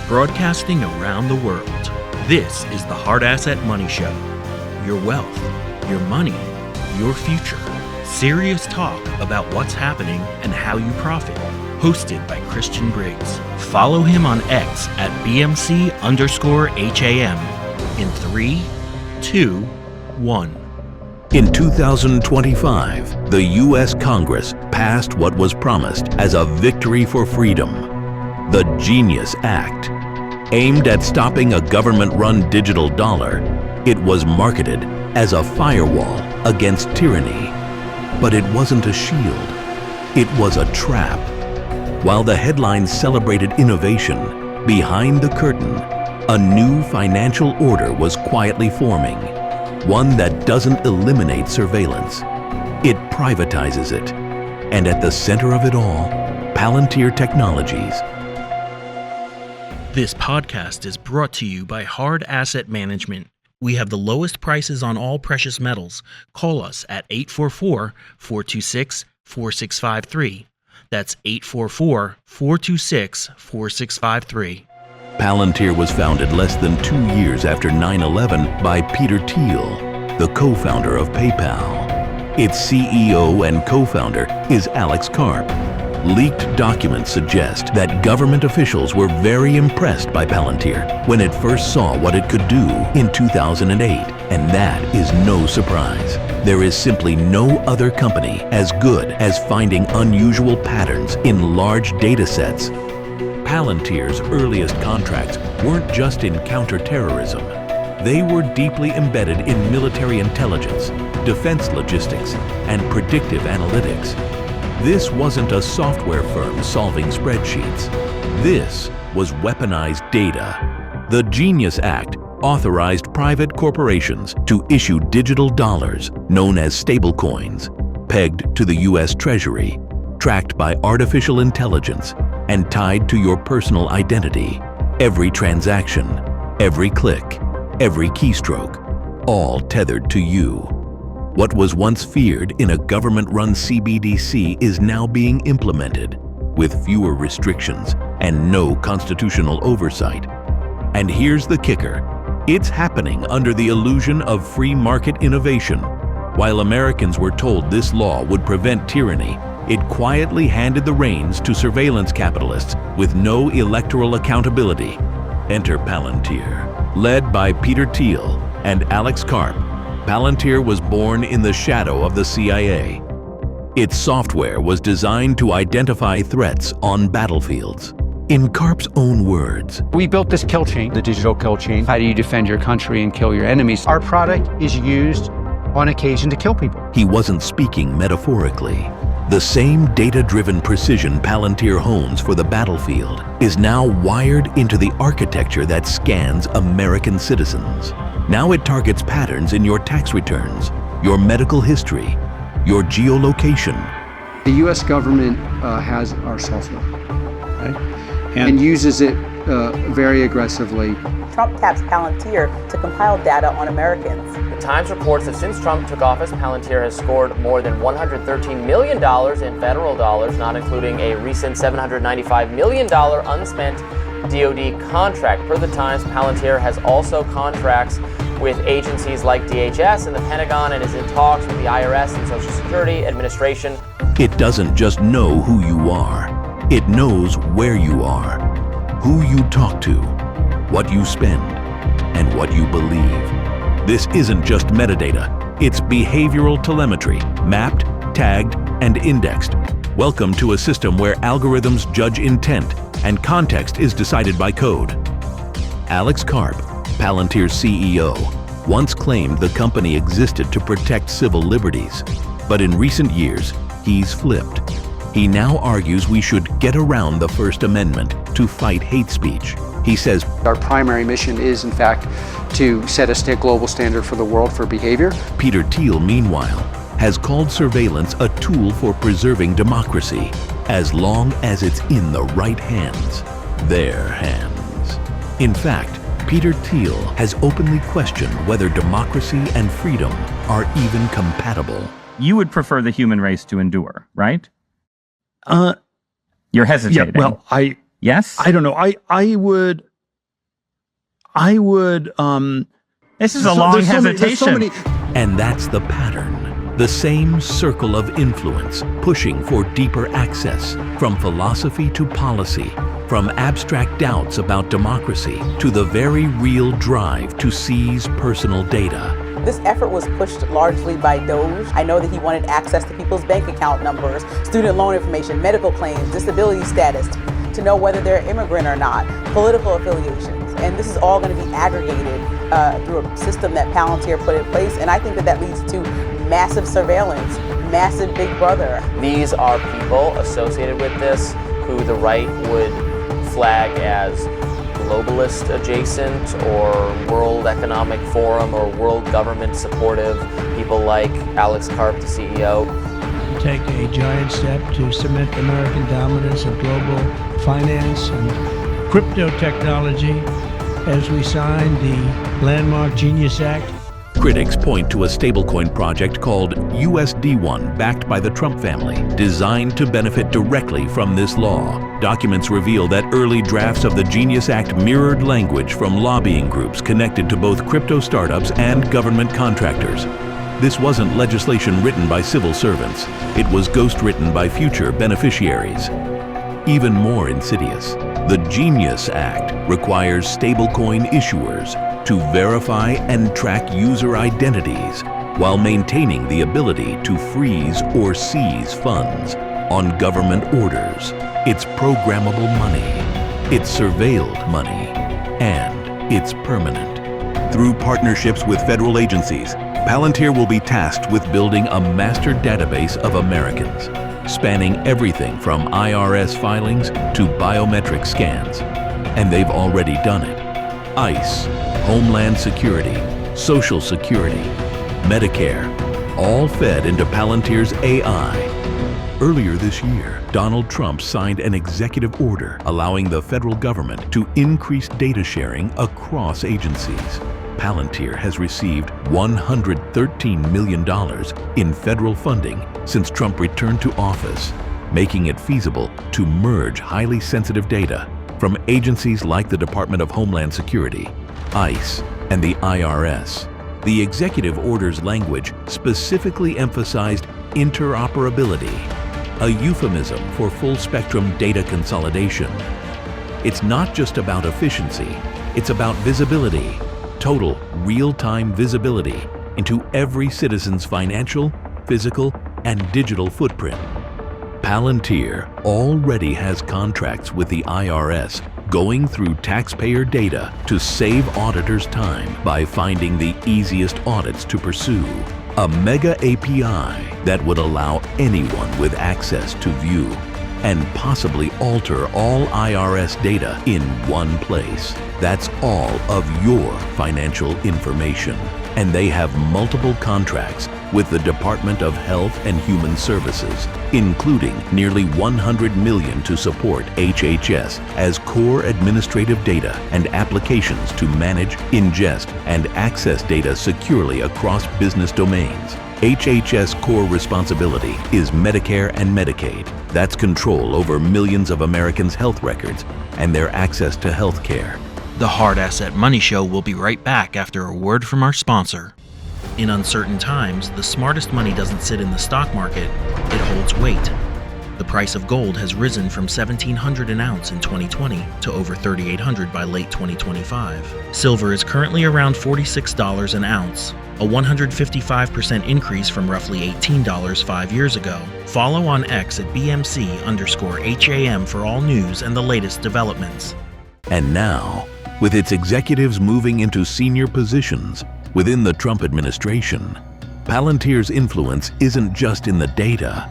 broadcasting around the world. This is the Hard Asset Money Show. Your wealth, your money, your future. Serious talk about what's happening and how you profit. Hosted by Christian Briggs. Follow him on X at BMC_HAM in 3, 2, 1. In 2025, the U.S. Congress passed what was promised as a victory for freedom, the Genius Act. Aimed at stopping a government-run digital dollar, it was marketed as a firewall against tyranny. But it wasn't a shield, it was a trap. While the headlines celebrated innovation, behind the curtain, a new financial order was quietly forming. One that doesn't eliminate surveillance. It privatizes it. And at the center of it all, Palantir Technologies. This podcast is brought to you by Hard Asset Management. We have the lowest prices on all precious metals. Call us at 844-426-4653. That's 844-426-4653. Palantir was founded less than 2 years after 9/11 by Peter Thiel, the co-founder of PayPal. Its CEO and co-founder is Alex Karp. Leaked documents suggest that government officials were very impressed by Palantir when it first saw what it could do in 2008, and that is no surprise. There is simply no other company as good as finding unusual patterns in large data sets. Palantir's earliest contracts weren't just in counterterrorism. They were deeply embedded in military intelligence, defense logistics, and predictive analytics. This wasn't a software firm solving spreadsheets. This was weaponized data. The Genius Act authorized private corporations to issue digital dollars known as stablecoins, pegged to the U.S. Treasury, tracked by artificial intelligence, and tied to your personal identity. Every transaction, every click, every keystroke, all tethered to you. What was once feared in a government-run CBDC is now being implemented with fewer restrictions and no constitutional oversight. And here's the kicker. It's happening under the illusion of free market innovation. While Americans were told this law would prevent tyranny, it quietly handed the reins to surveillance capitalists with no electoral accountability. Enter Palantir. Led by Peter Thiel and Alex Karp, Palantir was born in the shadow of the CIA. Its software was designed to identify threats on battlefields. In Karp's own words, we built this kill chain, the digital kill chain. How do you defend your country and kill your enemies? Our product is used on occasion to kill people. He wasn't speaking metaphorically. The same data-driven precision Palantir hones for the battlefield is now wired into the architecture that scans American citizens. Now it targets patterns in your tax returns, your medical history, your geolocation. The U.S. government has our software, right? and uses it very aggressively. Trump taps Palantir to compile data on Americans. The Times reports that since Trump took office, Palantir has scored more than $113 million in federal dollars, not including a recent $795 million unspent DoD contract. Per the Times, Palantir has also contracts with agencies like DHS and the Pentagon and is in talks with the IRS and Social Security Administration. It doesn't just know who you are. It knows where you are, who you talk to, what you spend, and what you believe. This isn't just metadata, it's behavioral telemetry, mapped, tagged, and indexed. Welcome to a system where algorithms judge intent and context is decided by code. Alex Karp, Palantir's CEO, once claimed the company existed to protect civil liberties, but in recent years, he's flipped. He now argues we should get around the First Amendment to fight hate speech. He says, our primary mission is, in fact, to set a global standard for the world for behavior. Peter Thiel, meanwhile, has called surveillance a tool for preserving democracy, as long as it's in the right hands, their hands. In fact, Peter Thiel has openly questioned whether democracy and freedom are even compatible. You would prefer the human race to endure, right? You're hesitating. Yeah, well, Yes? I don't know. I would I would. This is a long hesitation. There's so many. And that's the pattern. The same circle of influence, pushing for deeper access, from philosophy to policy, from abstract doubts about democracy to the very real drive to seize personal data. This effort was pushed largely by Doge. I know that he wanted access to people's bank account numbers, student loan information, medical claims, disability status, to know whether they're an immigrant or not, political affiliations. And this is all going to be aggregated through a system that Palantir put in place. And I think that leads to massive surveillance, massive Big Brother. These are people associated with this who the right would flag as globalist adjacent or World Economic Forum or world government supportive, people like Alex Karp, the CEO. Take a giant step to cement American dominance of global finance and crypto technology as we sign the landmark Genius Act. Critics point to a stablecoin project called USD1, backed by the Trump family, designed to benefit directly from this law. Documents reveal that early drafts of the Genius Act mirrored language from lobbying groups connected to both crypto startups and government contractors. This wasn't legislation written by civil servants. It was ghost-written by future beneficiaries. Even more insidious, the Genius Act requires stablecoin issuers to verify and track user identities while maintaining the ability to freeze or seize funds on government orders. It's programmable money, it's surveilled money, and it's permanent. Through partnerships with federal agencies, Palantir will be tasked with building a master database of Americans, spanning everything from IRS filings to biometric scans. And they've already done it. ICE, Homeland Security, Social Security, Medicare, all fed into Palantir's AI. Earlier this year, Donald Trump signed an executive order allowing the federal government to increase data sharing across agencies. Palantir has received $113 million in federal funding since Trump returned to office, making it feasible to merge highly sensitive data from agencies like the Department of Homeland Security, ICE, and the IRS. The executive order's language specifically emphasized interoperability, a euphemism for full-spectrum data consolidation. It's not just about efficiency, it's about visibility, total real-time visibility into every citizen's financial, physical, and digital footprint. Palantir already has contracts with the IRS going through taxpayer data to save auditors time by finding the easiest audits to pursue. A mega API that would allow anyone with access to view and possibly alter all IRS data in one place. That's all of your financial information. And they have multiple contracts with the Department of Health and Human Services, including nearly $100 million to support HHS as core administrative data and applications to manage, ingest, and access data securely across business domains. HHS core responsibility is Medicare and Medicaid. That's control over millions of Americans' health records and their access to health care. The Hard Asset Money Show will be right back after a word from our sponsor. In uncertain times, the smartest money doesn't sit in the stock market, it holds weight. The price of gold has risen from $1,700 an ounce in 2020 to over $3,800 by late 2025. Silver is currently around $46 an ounce, a 155% increase from roughly $18 5 years ago. Follow on X at BMC_HAM for all news and the latest developments. And now, with its executives moving into senior positions within the Trump administration, Palantir's influence isn't just in the data,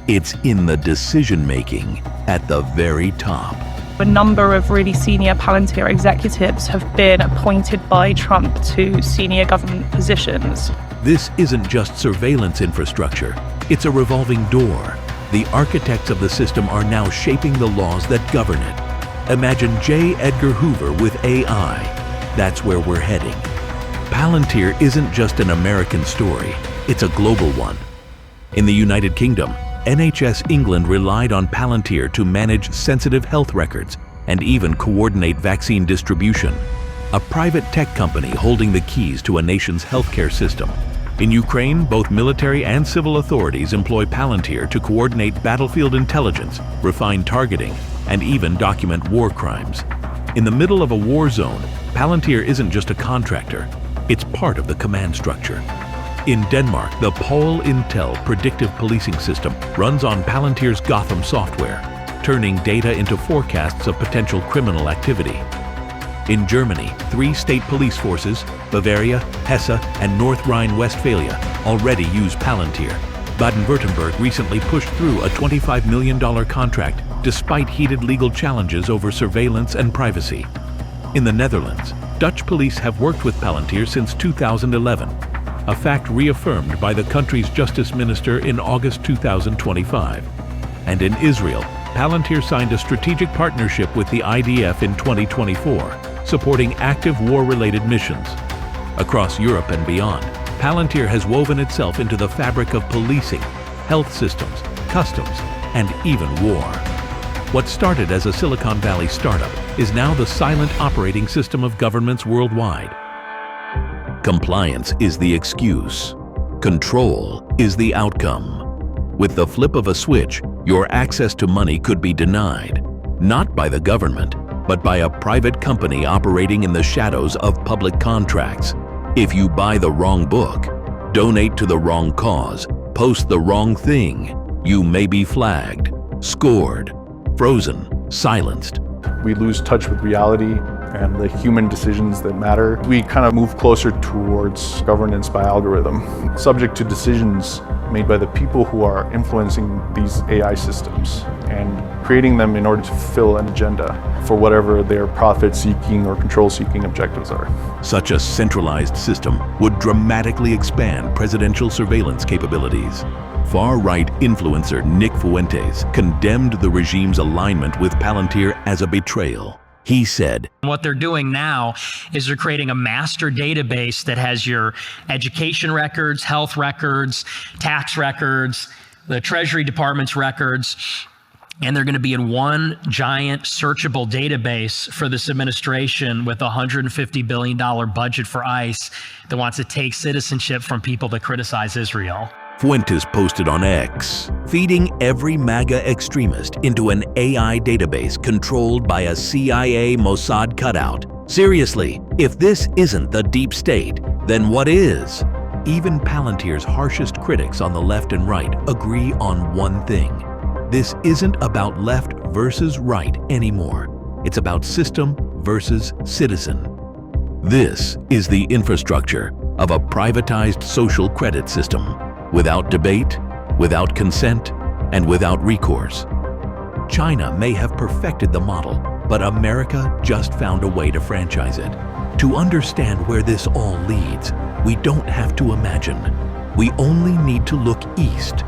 it's in the decision-making at the very top. A number of really senior Palantir executives have been appointed by Trump to senior government positions. This isn't just surveillance infrastructure, it's a revolving door. The architects of the system are now shaping the laws that govern it. Imagine J. Edgar Hoover with AI. That's where we're heading. Palantir isn't just an American story, it's a global one. In the United Kingdom, NHS England relied on Palantir to manage sensitive health records and even coordinate vaccine distribution. a private tech company holding the keys to a nation's healthcare system. In Ukraine, both military and civil authorities employ Palantir to coordinate battlefield intelligence, refine targeting, and even document war crimes. In the middle of a war zone, Palantir isn't just a contractor, it's part of the command structure. In Denmark, the Pol Intel predictive policing system runs on Palantir's Gotham software, turning data into forecasts of potential criminal activity. In Germany, 3 state police forces, Bavaria, Hesse, and North Rhine-Westphalia, already use Palantir. Baden-Württemberg recently pushed through a $25 million contract despite heated legal challenges over surveillance and privacy. In the Netherlands, Dutch police have worked with Palantir since 2011, a fact reaffirmed by the country's justice minister in August 2025. And in Israel, Palantir signed a strategic partnership with the IDF in 2024, supporting active war-related missions. Across Europe and beyond, Palantir has woven itself into the fabric of policing, health systems, customs, and even war. What started as a Silicon Valley startup is now the silent operating system of governments worldwide. Compliance is the excuse. Control is the outcome. With the flip of a switch, your access to money could be denied, not by the government, but by a private company operating in the shadows of public contracts. If you buy the wrong book, donate to the wrong cause, post the wrong thing, you may be flagged, scored, frozen, silenced. We lose touch with reality and the human decisions that matter. We kind of move closer towards governance by algorithm, subject to decisions made by the people who are influencing these AI systems and creating them in order to fulfill an agenda for whatever their profit-seeking or control-seeking objectives are. Such a centralized system would dramatically expand presidential surveillance capabilities. Far-right influencer Nick Fuentes condemned the regime's alignment with Palantir as a betrayal. He said, "What they're doing now is they're creating a master database that has your education records, health records, tax records, the Treasury Department's records, and they're going to be in one giant searchable database for this administration with a $150 billion budget for ICE that wants to take citizenship from people that criticize Israel." Fuentes posted on X, feeding every MAGA extremist into an AI database controlled by a CIA Mossad cutout. Seriously, if this isn't the deep state, then what is? Even Palantir's harshest critics on the left and right agree on one thing. This isn't about left versus right anymore. It's about system versus citizen. This is the infrastructure of a privatized social credit system. Without debate, without consent, and without recourse. China may have perfected the model, but America just found a way to franchise it. To understand where this all leads, we don't have to imagine. We only need to look east.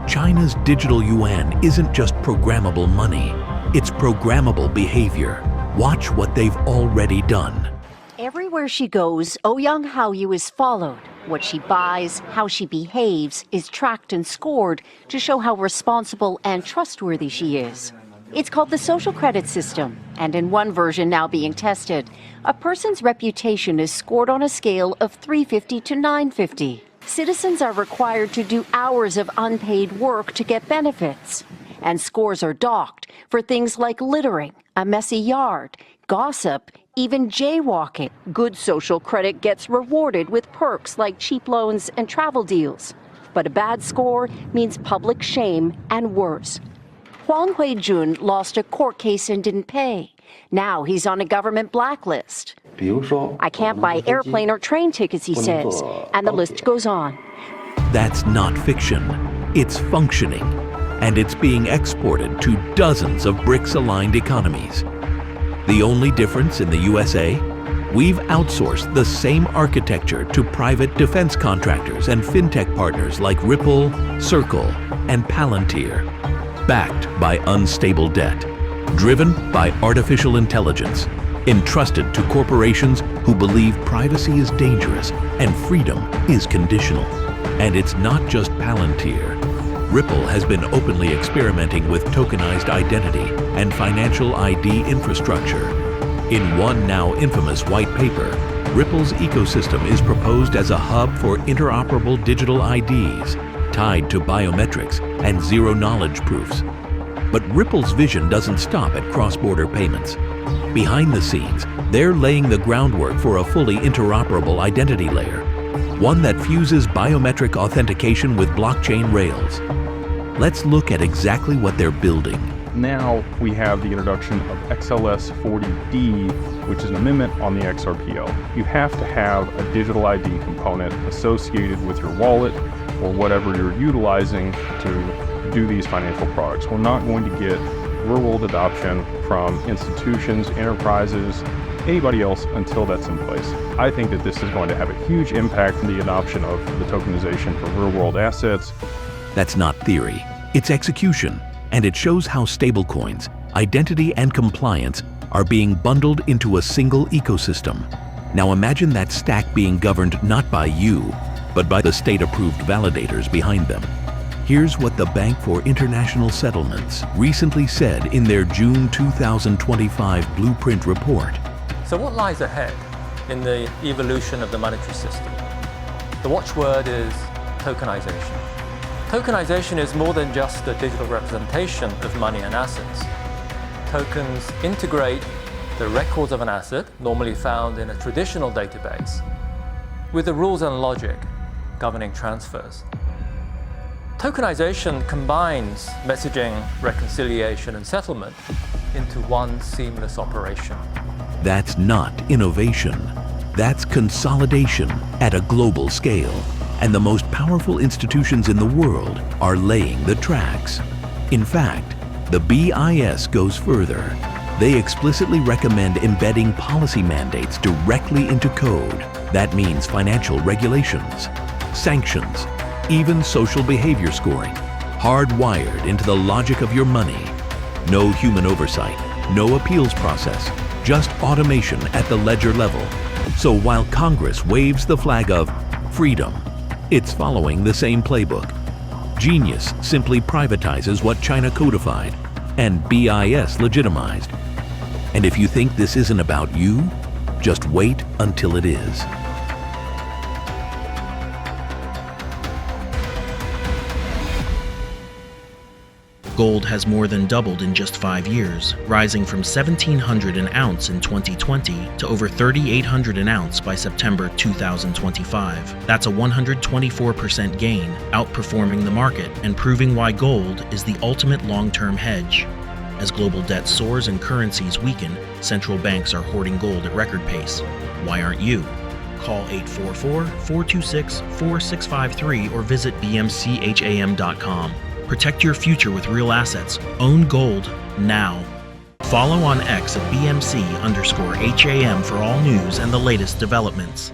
China's digital yuan isn't just programmable money, it's programmable behavior. Watch what they've already done. Everywhere she goes, Ouyang Haoyu is followed. What she buys, how she behaves, is tracked and scored to show how responsible and trustworthy she is. It's called the social credit system, and in one version now being tested, a person's reputation is scored on a scale of 350 to 950. Citizens are required to do hours of unpaid work to get benefits, and scores are docked for things like littering, a messy yard, gossip, even jaywalking. Good social credit gets rewarded with perks like cheap loans and travel deals. But a bad score means public shame and worse. Huang Huijun lost a court case and didn't pay. Now he's on a government blacklist. I can't buy airplane or train tickets, he says, and the list goes on. That's not fiction. It's functioning, and it's being exported to dozens of BRICS-aligned economies. The only difference in the USA? We've outsourced the same architecture to private defense contractors and fintech partners like Ripple, Circle, and Palantir, backed by unstable debt, driven by artificial intelligence, entrusted to corporations who believe privacy is dangerous and freedom is conditional. And it's not just Palantir. Ripple has been openly experimenting with tokenized identity and financial ID infrastructure. In one now infamous white paper, Ripple's ecosystem is proposed as a hub for interoperable digital IDs, tied to biometrics and zero-knowledge proofs. But Ripple's vision doesn't stop at cross-border payments. Behind the scenes, they're laying the groundwork for a fully interoperable identity layer, one that fuses biometric authentication with blockchain rails. Let's look at exactly what they're building. Now we have the introduction of XLS 40D, which is an amendment on the XRPL. You have to have a digital ID component associated with your wallet or whatever you're utilizing to do these financial products. We're not going to get real-world adoption from institutions, enterprises, anybody else until that's in place. I think that this is going to have a huge impact on the adoption of the tokenization for real-world assets. That's not theory, it's execution. And it shows how stablecoins, identity and compliance are being bundled into a single ecosystem. Now imagine that stack being governed not by you, but by the state-approved validators behind them. Here's what the Bank for International Settlements recently said in their June 2025 Blueprint report. So what lies ahead in the evolution of the monetary system? The watchword is tokenization. Tokenization is more than just a digital representation of money and assets. Tokens integrate the records of an asset, normally found in a traditional database, with the rules and logic governing transfers. Tokenization combines messaging, reconciliation, and settlement into one seamless operation. That's not innovation. That's consolidation at a global scale. And the most powerful institutions in the world are laying the tracks. In fact, the BIS goes further. They explicitly recommend embedding policy mandates directly into code. That means financial regulations, sanctions, even social behavior scoring, hardwired into the logic of your money. No human oversight, no appeals process, just automation at the ledger level. So while Congress waves the flag of freedom, it's following the same playbook. Genius simply privatizes what China codified and BIS legitimized. And if you think this isn't about you, just wait until it is. Gold has more than doubled in just 5 years, rising from $1,700 an ounce in 2020 to over $3,800 an ounce by September 2025. That's a 124% gain, outperforming the market and proving why gold is the ultimate long-term hedge. As global debt soars and currencies weaken, central banks are hoarding gold at record pace. Why aren't you? Call 844-426-4653 or visit bmcham.com. Protect your future with real assets. Own gold now. Follow on X at BMC_HAM for all news and the latest developments.